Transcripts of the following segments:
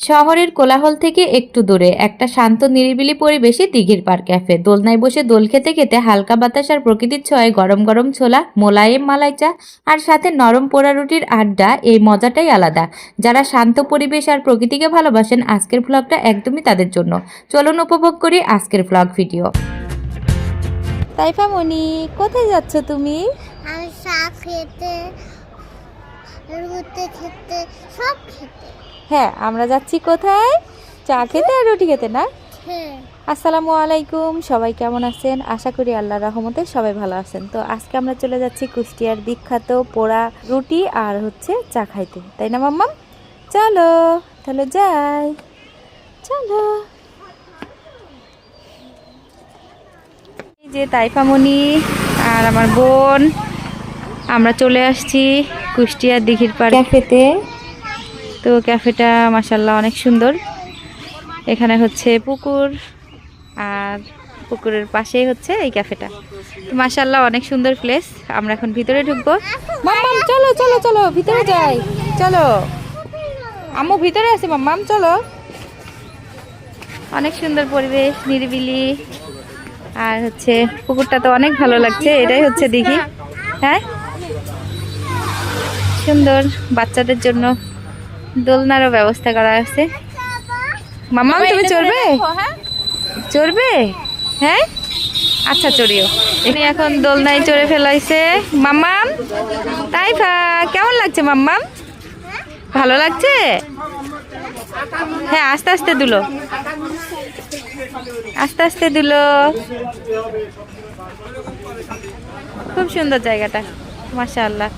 শহরের কোলাহল থেকে একটু দূরে একটা শান্ত নিরিবিলি পরিবেশে দিঘির পাড় ক্যাফে। দোলনায় বসে দোল খেতে খেতে হালকা বাতাস আর প্রকৃতির ছোঁয়ায় গরম গরম ছোলা, মোলায়েম মালাই চা আর সাথে নরম পোড়া রুটির আড্ডা, এই মজাটাই আলাদা। যারা শান্ত পরিবেশ আর প্রকৃতিকে ভালোবাসেন, আজকের ভ্লগটা একদমই তাদের জন্য। চলুন উপভোগ করি আজকের ভ্লগ ভিডিও। তাইফা মনি, কোথায় যাচ্ছ তুমি? আমি চা খেতে, রুটি খেতে, সব খেতে। হ্যাঁ, আমরা যাচ্ছি কোথায়? চা খেতে আর রুটি খেতে না? হ্যাঁ। আসসালামু আলাইকুম, সবাই কেমন আছেন? আশা করি আল্লাহর রহমতে সবাই ভালো আছেন। তো আজকে আমরা চলে যাচ্ছি কুষ্টিয়ার বিখ্যাত পোড়া রুটি আর চা খাইতে, তাই না মাম্মাম? চলো তাহলে যাই, চলো। এই যে তাইফামণি আর আমার বোন, আমরা চলে আসছি কুষ্টিয়ার দিঘির পাড় ক্যাফেতে। তো ক্যাফেটা মাশাআল্লাহ অনেক সুন্দর। এখানে পুকুর আর পুকুরের পাশেই এই ক্যাফেটা। তো মাশাআল্লাহ অনেক সুন্দর প্লেস। আমরা এখন ভিতরে ঢুকবো। মাম্মাম চলো চলো চলো ভিতরে যাই, চলো। আম্মু ভিতরে আছে, মাম্মাম চলো। অনেক সুন্দর পরিবেশ, নিরিবিলি, আর পুকুরটা তো অনেক ভালো লাগছে। এটাই দিঘি। হ্যাঁ, সুন্দর। বাচ্চাদের জন্য দোলনারও ব্যবস্থা করা আছে। মাম্মাম তুমি চড়বে? চড়বে? হ্যাঁ, আচ্ছা চড়িও। এখানে এখন দোলনায় চড়ে ফেলাইছে মাম্মাম। তাইফা, কেমন লাগছে মাম্মাম? ভালো লাগছে? হ্যাঁ, আস্তে আস্তে দুলো, আস্তে আস্তে দুলো। খুব সুন্দর জায়গাটা, মাশাআল্লাহ।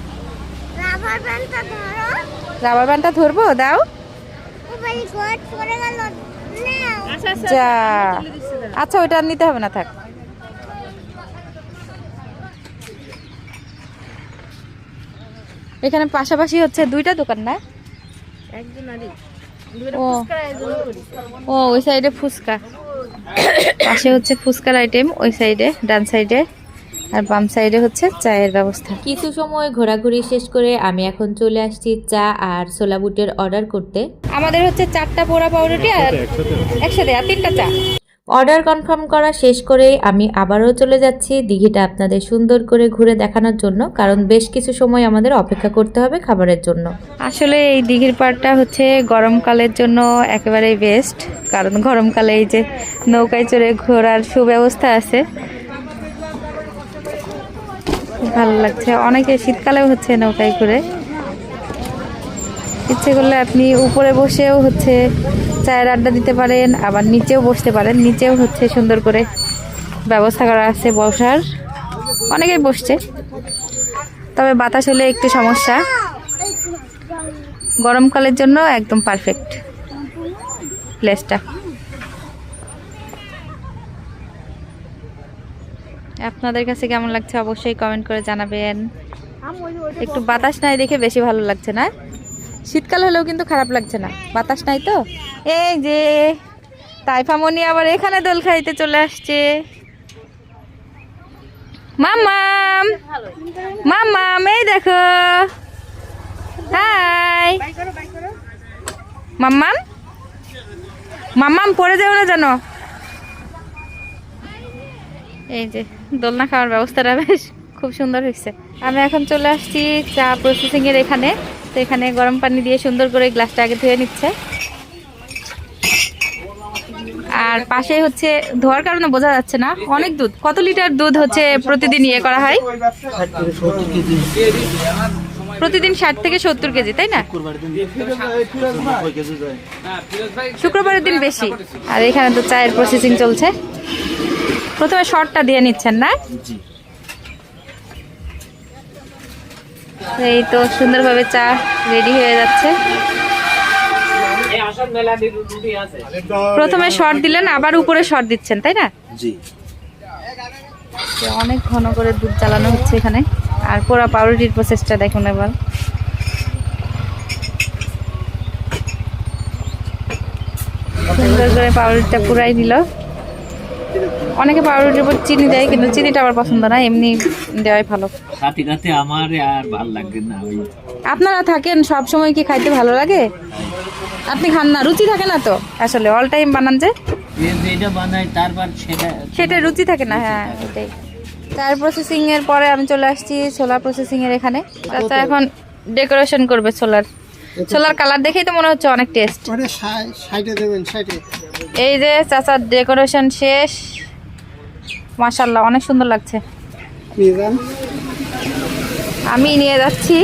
রাবার ব্যান্ডটা ধরবো, দাও। যা, আচ্ছা ওইটা নিতে হবে না, থাক। এখানে পাশাপাশি দুইটা দোকান না? ও ওই সাইডে ফুচকা, পাশে ফুচকার আইটেম, ওই সাইডে ডান সাইডে, আর বাম সাইডে চায়ের ব্যবস্থা। কিছু সময় ঘোরাঘুরি শেষ করে আমি এখন চলে আসছি চা আর ছোলা বুটের অর্ডার করতে। আমাদের 4টা পোড়া পাউরুটি আর একসাথে আর 3টা চা। অর্ডার কনফার্ম করা শেষ করে আমি আবারও চলে যাচ্ছি দিঘিটা আপনাদের সুন্দর করে ঘুরে দেখানোর জন্য, কারণ বেশ কিছু সময় আমাদের অপেক্ষা করতে হবে খাবারের জন্য। আসলে এই দিঘির পাড়টা গরমকালের জন্য একেবারেই বেস্ট, কারণ গরমকালে এই যে নৌকায় চড়ে ঘোরার সুব্যবস্থা আছে, ভালো লাগছে। অনেকে শীতকালেও নৌকায় ঘুরে। ইচ্ছে করলে আপনি উপরে বসেও চায়ের আড্ডা দিতে পারেন, আবার নিচেও বসতে পারেন। নিচেও সুন্দর করে ব্যবস্থা করা আছে বসার, অনেকেই বসছে। তবে বাতাস হলে একটু সমস্যা। গরমকালের জন্য একদম পারফেক্ট প্লেসটা। আপনাদের কাছে কেমন লাগছে অবশ্যই কমেন্ট করে জানাবেন। একটু বাতাস নাই দেখে বেশি ভালো লাগছে না? শীতকাল হলেও কিন্তু খারাপ লাগছে না, বাতাস নাই তো। এই যে তাইফামণি আবার এখানে দোল খাইতে চলে আসছে। মাম্মাম, মাম্মাম, এই দেখো। হাই মাম্মাম, মাম্মাম পড়ে যাও না জানো। এই যে দোলনা খাওয়ার ব্যবস্থাটা বেশ খুব সুন্দর হয়েছে। আমি এখন চলে আসছি চা প্রসেসিং এর এখানে। তো এখানে গরম পানি দিয়ে সুন্দর করে গ্লাসটা আগে ধুয়ে নিচ্ছে, আর পাশে ধোয়ার কারণে বোঝা যাচ্ছে না। অনেক দুধ, কত লিটার দুধ প্রতিদিন ইয়ে করা হয়? প্রতিদিন 60 থেকে 70 কেজি, তাই না? শুক্রবারের দিন বেশি। আর এখানে তো চায়ের প্রসেসিং চলছে। প্রথমে শর্টটা দিয়ে নিচ্ছেন না? এই তো সুন্দরভাবে চা রেডি হয়ে যাচ্ছে। প্রথমে শর্ট দিলেন, আবার উপরে শর্ট দিচ্ছেন, তাই না? জি। অনেক ঘন করে দুধ জ্বালানো হচ্ছে এখানে। আর পোড়া পাউরুটির প্রসেসটা দেখুন এবার। সুন্দর করে পাউরুটিটা পুরাই দিল। অনেকে পাউরুটির উপর চিনি দেয়, কিন্তু চিনিটা আমার পছন্দ না, এমনি দেওয়াই ভালো। সাথে সাথে আমার আর ভালো লাগে না। আপনারা থাকেন সব সময়, কি খাইতে ভালো লাগে? আপনি খান না, রুচি থাকে না তো আসলে, অল টাইম বানান যে যেটা বানাই তারপর সেটা রুচি থাকে না। হ্যাঁ এটাই। টায়ার প্রসেসিং এর পরে আমি চলে আসছি সোলার প্রসেসিং এর এখানে। চাচা এখন ডেকোরেশন করবে সোলার কালার দেখেই তো মনে হচ্ছে অনেক টেস্ট। সাইডে দেবেন, সাইডে। এই যে চাচার ডেকোরেশন শেষ, মাশাআল্লাহ অনেক সুন্দর লাগছে। আমি নিয়ে যাচ্ছি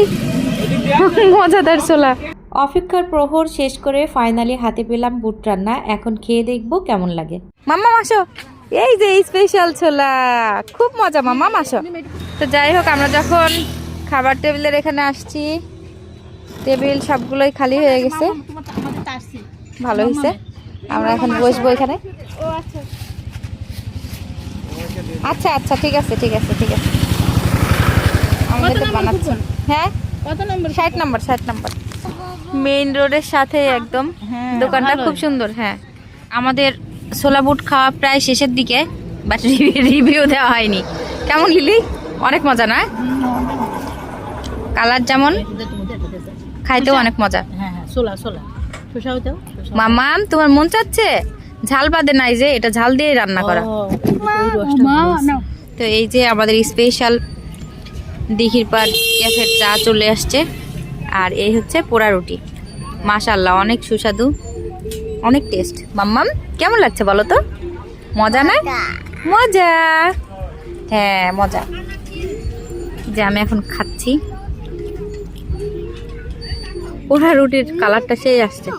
মজাদার ছোলা। অপেক্ষার প্রহর শেষ করে ফাইনালি হাতে পেলাম বুট রান্না। এখন খেয়ে দেখবো কেমন লাগে। মাম্মা আসো, এই যে স্পেশাল ছোলা, খুব মজা। মাম্মা আসো। তো যাই হোক, আমরা যখন খাবার টেবিলের এখানে আসছি, টেবিল সবগুলোই খালি হয়ে গেছে। ভালো হয়েছে, আমরা এখন বসবো এখানে। আচ্ছা আচ্ছা, ঠিক আছে ঠিক আছে ঠিক আছে। আমাদের তো বানাচ্ছি। হ্যাঁ, কত নম্বর? 60 নম্বর, 60 নম্বর। মেইন রোডের সাথে একদম দোকানটা খুব সুন্দর। হ্যাঁ, আমাদের ছোলা বুট খাওয়া প্রায় শেষের দিকে, বাট রিভিউ দেওয়া হয়নি। কেমন লিলি? অনেক মজা না? কালার যেমন, খাইতেও অনেক মজা। মামাম, তোমার মন চাচ্ছে? ঝাল বাদে নাই যে, এটা ঝাল দিয়ে রান্না করা। তো এই যে আমাদের স্পেশাল দিঘির পাড় ক্যাফের চা চলে আসছে, আর এই হচ্ছে পোড়া রুটি। মাশাআল্লাহ অনেক সুস্বাদু, অনেক টেস্ট। মাম্মাম কেমন লাগছে বলো তো? মজা না? মজা, হ্যাঁ মজা। যে আমি এখন খাচ্ছি, পোড়া রুটির কালারটা সেই আসছে।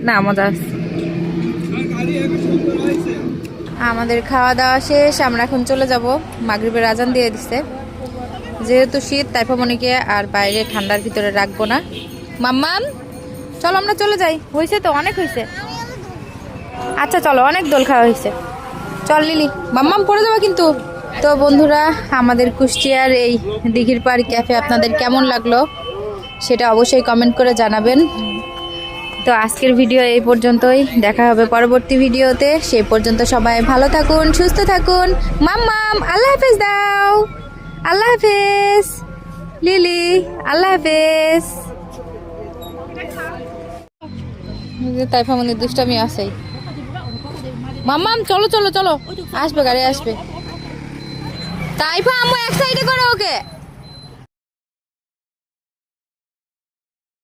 না মজা আসছে। আমাদের খাওয়া দাওয়া শেষ, আমরা এখন চলে যাব। মাগরিবের আজান দিয়ে দিচ্ছে। যেহেতু শীত, তাইফামনিকে আর বাইরে ঠান্ডার ভিতরে রাখবো না। মাম্মাম চলো আমরা চলে যাই। হয়েছে তো, অনেক হয়েছে। আচ্ছা চলো, অনেক দোল খাওয়া হয়েছে। চল লিলি, মাম্মাম পড়ে যাবো কিন্তু। তো বন্ধুরা, আমাদের কুষ্টিয়ার এই দিঘির পাড় ক্যাফে আপনাদের কেমন লাগলো সেটা অবশ্যই কমেন্ট করে জানাবেন। তো আজকের ভিডিও এই পর্যন্তই, দেখা হবে পরবর্তী ভিডিওতে। সেই পর্যন্ত সবাই ভালো থাকুন, সুস্থ থাকুন। মাম্মাম আল্লাহ হাফেজ দাও। আল্লাহ হাফেজ লিলি, আল্লাহ হাফেজ। তাইফামনির দুষ্টামি আছেই। মাম্মাম চলো চলো চলো, আসবে গাড়ি আসবে। তাইফা আম্মু এক সাইডে করো ওকে।